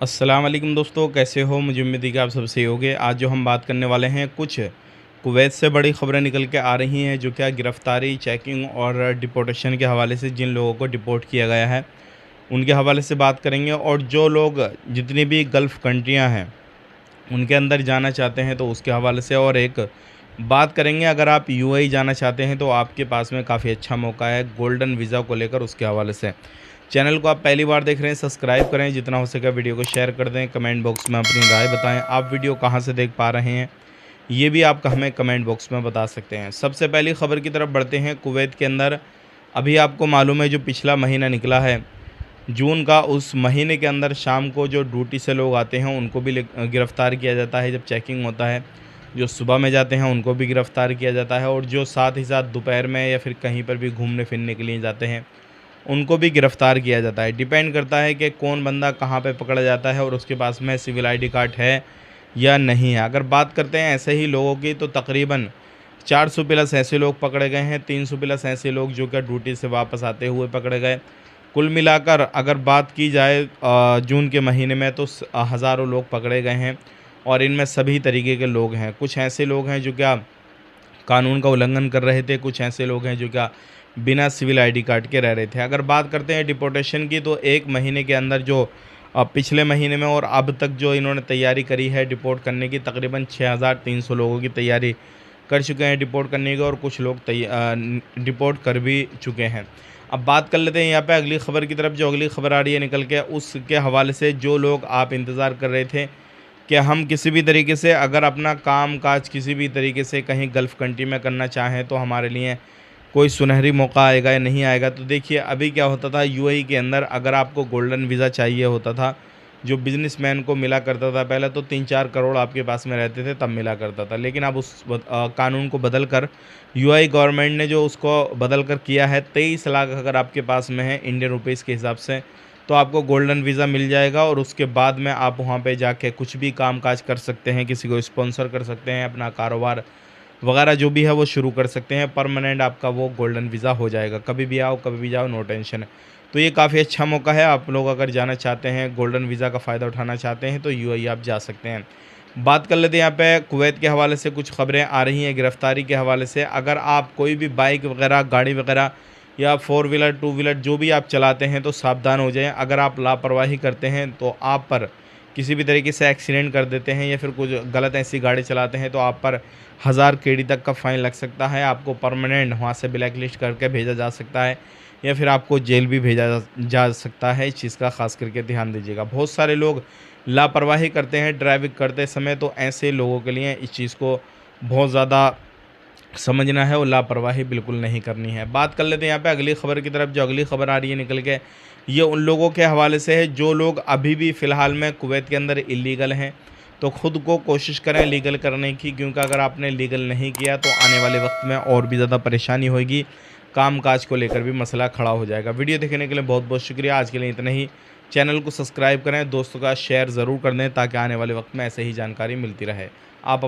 अस्सलाम वालेकुम दोस्तों, कैसे हो? मुझे उम्मीद है कि आप सब सही होंगे। आज जो हम बात करने वाले हैं, कुछ कुवैत से बड़ी खबरें निकल के आ रही हैं, जो क्या गिरफ़्तारी, चेकिंग और डिपोर्टेशन के हवाले से जिन लोगों को डिपोर्ट किया गया है, उनके हवाले से बात करेंगे। और जो लोग जितनी भी गल्फ़ कंट्रियाँ हैं, उनके अंदर जाना चाहते हैं, तो उसके हवाले से। और एक बात करेंगे, अगर आप यूएई जाना चाहते हैं, तो आपके पास में काफ़ी अच्छा मौका है गोल्डन वीज़ा को लेकर, उसके हवाले से। चैनल को आप पहली बार देख रहे हैं, सब्सक्राइब करें, जितना हो सके वीडियो को शेयर कर दें, कमेंट बॉक्स में अपनी राय बताएं, आप वीडियो कहां से देख पा रहे हैं, ये भी आप हमें कमेंट बॉक्स में बता सकते हैं। सबसे पहली खबर की तरफ बढ़ते हैं। कुवैत के अंदर अभी आपको मालूम है, जो पिछला महीना निकला है जून का, उस महीने के अंदर शाम को जो ड्यूटी से लोग आते हैं, उनको भी गिरफ़्तार किया जाता है जब चेकिंग होता है। जो सुबह में जाते हैं, उनको भी गिरफ़्तार किया जाता है, और जो साथ ही साथ दोपहर में या फिर कहीं पर भी घूमने फिरने के लिए जाते हैं, उनको भी गिरफ़्तार किया जाता है। डिपेंड करता है कि कौन बंदा कहाँ पे पकड़ा जाता है और उसके पास में सिविल आईडी कार्ड है या नहीं है। अगर बात करते हैं ऐसे ही लोगों की, तो तकरीबन 400 प्लस ऐसे लोग पकड़े गए हैं, 300 प्लस ऐसे लोग जो कि ड्यूटी से वापस आते हुए पकड़े गए। कुल मिलाकर अगर बात की जाए जून के महीने में, तो हज़ारों लोग पकड़े गए हैं, और इनमें सभी तरीके के लोग हैं। कुछ ऐसे लोग हैं जो क्या कानून का उल्लंघन कर रहे थे, कुछ ऐसे लोग हैं जो क्या बिना सिविल आईडी कार्ड के रह रहे थे। अगर बात करते हैं डिपोर्टेशन की, तो एक महीने के अंदर जो पिछले महीने में और अब तक जो इन्होंने तैयारी करी है डिपोर्ट करने की, तकरीबन 6300 लोगों की तैयारी कर चुके हैं डिपोर्ट करने की, और कुछ लोग डिपोर्ट कर भी चुके हैं। अब बात कर लेते हैं यहाँ पे अगली खबर की तरफ। जो अगली खबर आ रही है निकल के, उसके हवाले से जो लोग आप इंतज़ार कर रहे थे कि हम किसी भी तरीके से अगर अपना काम काज किसी भी तरीके से कहीं गल्फ़ कंट्री में करना चाहें, तो हमारे लिए कोई सुनहरी मौका आएगा या नहीं आएगा। तो देखिए, अभी क्या होता था यूएई के अंदर, अगर आपको गोल्डन वीज़ा चाहिए होता था, जो बिजनेसमैन को मिला करता था पहले, तो 3-4 करोड़ आपके पास में रहते थे तब मिला करता था। लेकिन अब उस कानून को बदल कर यूएई गवर्नमेंट ने जो उसको बदल कर किया है, 23 लाख अगर आपके पास में है इंडियन रुपीज़ के हिसाब से, तो आपको गोल्डन वीज़ा मिल जाएगा। और उसके बाद में आप वहाँ पे जाके कुछ भी काम काज कर सकते हैं, किसी को स्पॉन्सर कर सकते हैं, अपना कारोबार वगैरह जो भी है वो शुरू कर सकते हैं। परमानेंट आपका वो गोल्डन वीज़ा हो जाएगा, कभी भी आओ कभी भी जाओ, नो टेंशन। तो ये काफ़ी अच्छा मौका है, आप लोग अगर जाना चाहते हैं, गोल्डन वीज़ा का फ़ायदा उठाना चाहते हैं, तो यूएई आप जा सकते हैं। बात कर लेते हैं यहाँ पे कुवैत के हवाले से, कुछ खबरें आ रही हैं गिरफ़्तारी के हवाले से। अगर आप कोई भी बाइक वगैरह, गाड़ी वगैरह या फोर व्हीलर, टू व्हीलर जो भी आप चलाते हैं, तो सावधान हो जाएँ। अगर आप लापरवाही करते हैं, तो आप पर किसी भी तरीके से एक्सीडेंट कर देते हैं या फिर कुछ गलत ऐसी गाड़ी चलाते हैं, तो आप पर 1000 केडी तक का फ़ाइन लग सकता है। आपको परमानेंट वहाँ से ब्लैक लिस्ट करके भेजा जा सकता है, या फिर आपको जेल भी भेजा जा सकता है। इस चीज़ का ख़ास करके ध्यान दीजिएगा। बहुत सारे लोग लापरवाही करते हैं ड्राइविंग करते समय, तो ऐसे लोगों के लिए इस चीज़ को बहुत ज़्यादा समझना है और लापरवाही बिल्कुल नहीं करनी है। बात कर लेते हैं यहाँ पे अगली खबर की तरफ। जो अगली खबर आ रही है निकल के, ये उन लोगों के हवाले से है जो लोग अभी भी फ़िलहाल में कुवैत के अंदर इलीगल हैं। तो खुद को कोशिश करें लीगल करने की, क्योंकि अगर आपने लीगल नहीं किया, तो आने वाले वक्त में और भी ज़्यादा परेशानी होगी, काम काज को लेकर भी मसला खड़ा हो जाएगा। वीडियो देखने के लिए बहुत बहुत शुक्रिया। आज के लिए इतना ही। चैनल को सब्सक्राइब करें, दोस्तों का शेयर ज़रूर कर दें, ताकि आने वाले वक्त में ऐसे ही जानकारी मिलती रहे। आप